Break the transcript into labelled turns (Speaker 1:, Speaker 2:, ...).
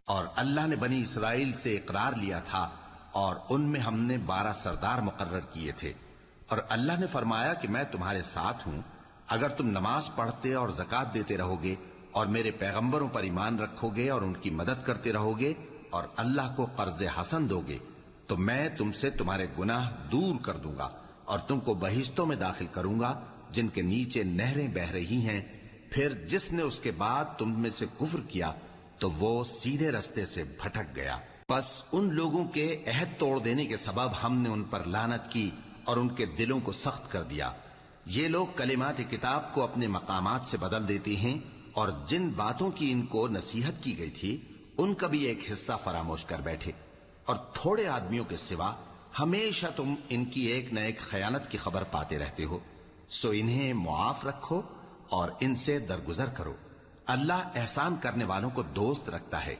Speaker 1: اور اللہ نے بنی اسرائیل سے اقرار لیا تھا اور ان میں ہم نے 12 سردار مقرر کیے تھے، اور اللہ نے فرمایا کہ میں تمہارے ساتھ ہوں اگر تم نماز پڑھتے اور زکوٰۃ دیتے رہو گے اور میرے پیغمبروں پر ایمان رکھو گے اور ان کی مدد کرتے رہو گے اور اللہ کو قرض حسن دو گے تو میں تم سے تمہارے گناہ دور کر دوں گا اور تم کو بہشتوں میں داخل کروں گا جن کے نیچے نہریں بہ رہی ہیں۔ پھر جس نے اس کے بعد تم میں سے کفر کیا تو وہ سیدھے رستے سے بھٹک گیا۔ پس ان لوگوں کے عہد توڑ دینے کے سبب ہم نے ان پر لعنت کی اور ان کے دلوں کو سخت کر دیا۔ یہ لوگ کلمات کتاب کو اپنے مقامات سے بدل دیتے ہیں اور جن باتوں کی ان کو نصیحت کی گئی تھی ان کا بھی ایک حصہ فراموش کر بیٹھے، اور تھوڑے آدمیوں کے سوا ہمیشہ تم ان کی ایک نہ ایک خیانت کی خبر پاتے رہتے ہو، سو انہیں معاف رکھو اور ان سے درگزر کرو۔ اللہ احسان کرنے والوں کو دوست رکھتا ہے۔